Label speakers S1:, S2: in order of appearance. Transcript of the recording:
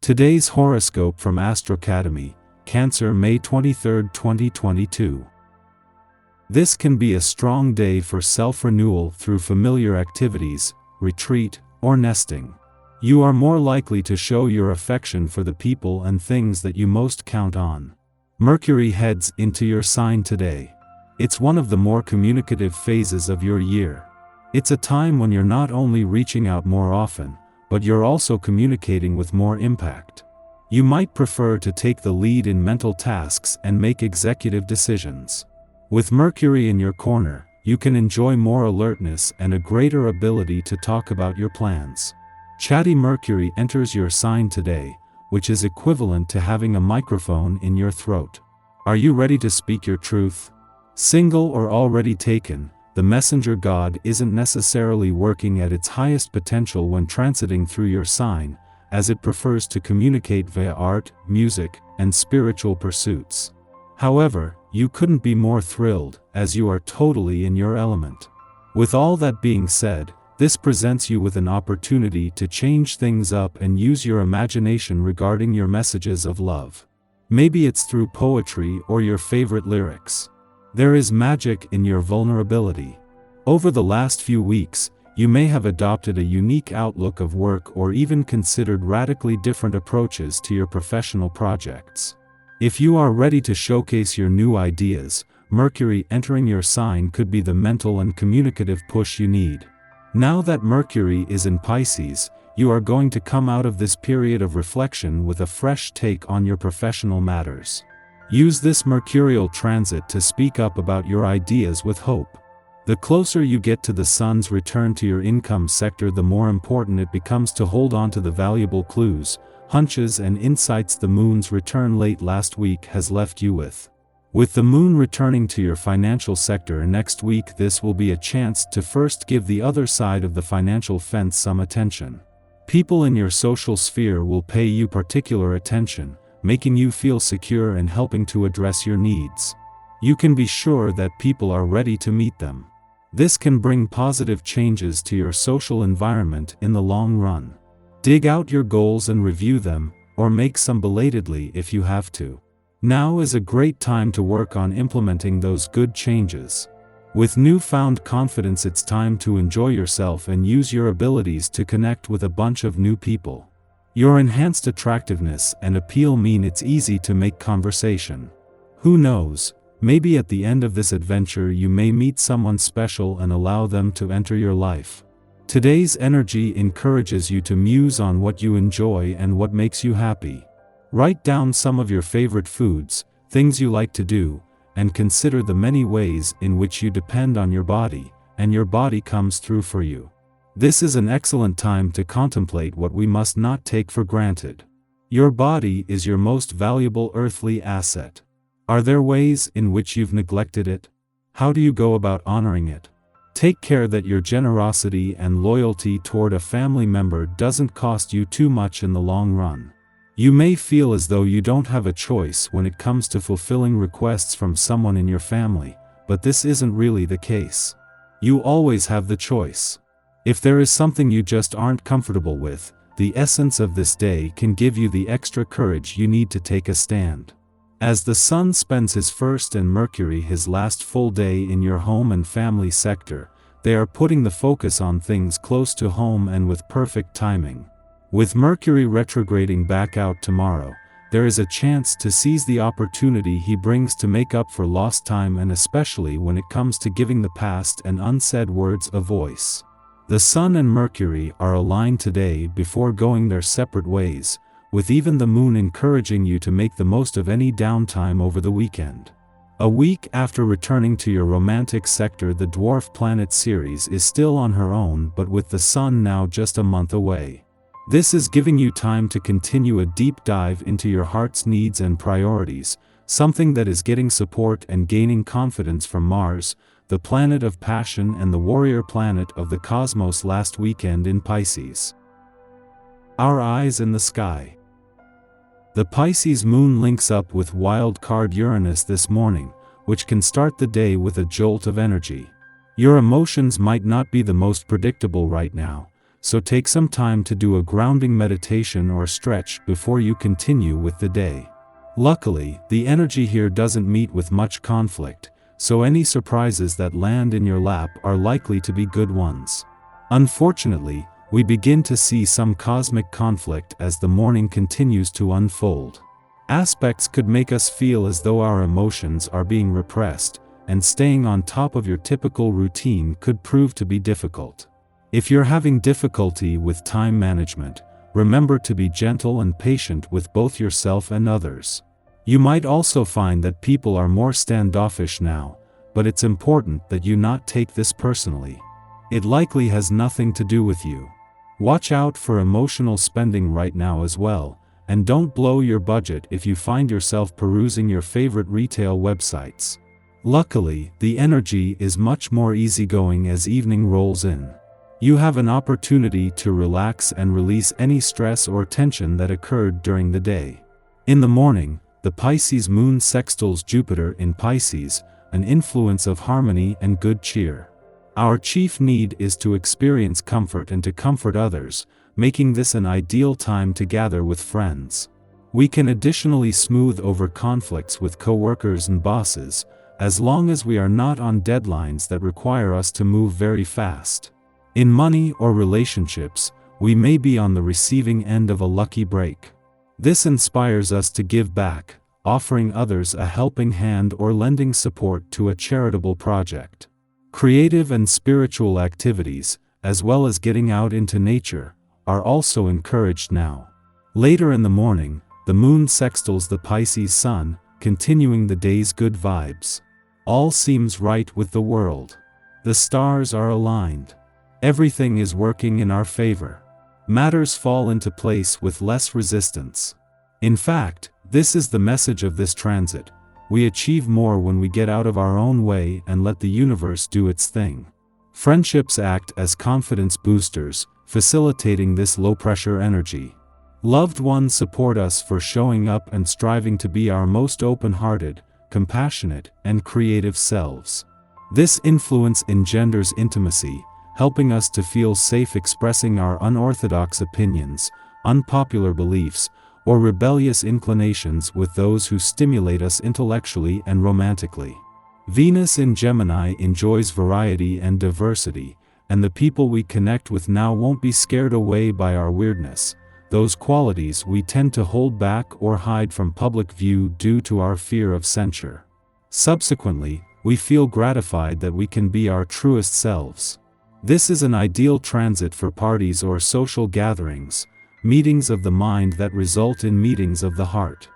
S1: Today's horoscope from Astrocademy, Cancer, May 23, 2022. This can be a strong day for self-renewal through familiar activities, retreat, or nesting. You are more likely to show your affection for the people and things that you most count on. Mercury heads into your sign today. It's one of the more communicative phases of your year. It's a time when you're not only reaching out more often, but you're also communicating with more impact. You might prefer to take the lead in mental tasks and make executive decisions. With Mercury in your corner, you can enjoy more alertness and a greater ability to talk about your plans. Chatty Mercury enters your sign today, which is equivalent to having a microphone in your throat. Are you ready to speak your truth? Single or already taken, the messenger god isn't necessarily working at its highest potential when transiting through your sign, as it prefers to communicate via art, music, and spiritual pursuits. However, you couldn't be more thrilled, as you are totally in your element. With all that being said, this presents you with an opportunity to change things up and use your imagination regarding your messages of love. Maybe it's through poetry or your favorite lyrics. There is magic in your vulnerability. Over the last few weeks, you may have adopted a unique outlook of work or even considered radically different approaches to your professional projects. If you are ready to showcase your new ideas, Mercury entering your sign could be the mental and communicative push you need. Now that Mercury is in Pisces, you are going to come out of this period of reflection with a fresh take on your professional matters. Use this mercurial transit to speak up about your ideas with hope. The closer you get to the sun's return to your income sector, the more important it becomes to hold on to the valuable clues, hunches and insights the moon's return late last week has left you with. With the moon returning to your financial sector next week, this will be a chance to first give the other side of the financial fence some attention. People in your social sphere will pay you particular attention, making you feel secure and helping to address your needs. You can be sure that people are ready to meet them. This can bring positive changes to your social environment in the long run. Dig out your goals and review them, or make some belatedly if you have to. Now is a great time to work on implementing those good changes. With newfound confidence, it's time to enjoy yourself and use your abilities to connect with a bunch of new people. Your enhanced attractiveness and appeal mean it's easy to make conversation. Who knows, maybe at the end of this adventure you may meet someone special and allow them to enter your life. Today's energy encourages you to muse on what you enjoy and what makes you happy. Write down some of your favorite foods, things you like to do, and consider the many ways in which you depend on your body, and your body comes through for you. This is an excellent time to contemplate what we must not take for granted. Your body is your most valuable earthly asset. Are there ways in which you've neglected it? How do you go about honoring it? Take care that your generosity and loyalty toward a family member doesn't cost you too much in the long run. You may feel as though you don't have a choice when it comes to fulfilling requests from someone in your family, but this isn't really the case. You always have the choice. If there is something you just aren't comfortable with, the essence of this day can give you the extra courage you need to take a stand. As the sun spends his first and Mercury his last full day in your home and family sector, they are putting the focus on things close to home and with perfect timing. With Mercury retrograding back out tomorrow, there is a chance to seize the opportunity he brings to make up for lost time, and especially when it comes to giving the past and unsaid words a voice. The Sun and Mercury are aligned today before going their separate ways, with even the moon encouraging you to make the most of any downtime over the weekend. A week after returning to your romantic sector, the dwarf planet Ceres is still on her own, but with the Sun now just a month away. This is giving you time to continue a deep dive into your heart's needs and priorities, something that is getting support and gaining confidence from Mars, the planet of passion and the warrior planet of the cosmos last weekend in Pisces. Our eyes in the sky. The Pisces moon links up with wild card Uranus this morning, which can start the day with a jolt of energy. Your emotions might not be the most predictable right now, so take some time to do a grounding meditation or stretch before you continue with the day. Luckily, the energy here doesn't meet with much conflict, so any surprises that land in your lap are likely to be good ones. Unfortunately, we begin to see some cosmic conflict as the morning continues to unfold. Aspects could make us feel as though our emotions are being repressed, and staying on top of your typical routine could prove to be difficult. If you're having difficulty with time management, remember to be gentle and patient with both yourself and others. You might also find that people are more standoffish now, but it's important that you not take this personally. It likely has nothing to do with you. Watch out for emotional spending right now as well, and don't blow your budget if you find yourself perusing your favorite retail websites. Luckily, the energy is much more easygoing as evening rolls in. You have an opportunity to relax and release any stress or tension that occurred during the day. In the morning, the Pisces moon sextiles Jupiter in Pisces, an influence of harmony and good cheer. Our chief need is to experience comfort and to comfort others, making this an ideal time to gather with friends. We can additionally smooth over conflicts with coworkers and bosses, as long as we are not on deadlines that require us to move very fast. In money or relationships, we may be on the receiving end of a lucky break. This inspires us to give back, offering others a helping hand or lending support to a charitable project. Creative and spiritual activities, as well as getting out into nature, are also encouraged now. Later in the morning, the moon sextiles the Pisces sun, continuing the day's good vibes. All seems right with the world. The stars are aligned. Everything is working in our favor. Matters fall into place with less resistance. In fact, this is the message of this transit. We achieve more when we get out of our own way and let the universe do its thing. Friendships act as confidence boosters, facilitating this low-pressure energy. Loved ones support us for showing up and striving to be our most open-hearted, compassionate, and creative selves. This influence engenders intimacy, helping us to feel safe expressing our unorthodox opinions, unpopular beliefs, or rebellious inclinations with those who stimulate us intellectually and romantically. Venus in Gemini enjoys variety and diversity, and the people we connect with now won't be scared away by our weirdness, those qualities we tend to hold back or hide from public view due to our fear of censure. Subsequently, we feel gratified that we can be our truest selves. This is an ideal transit for parties or social gatherings, meetings of the mind that result in meetings of the heart.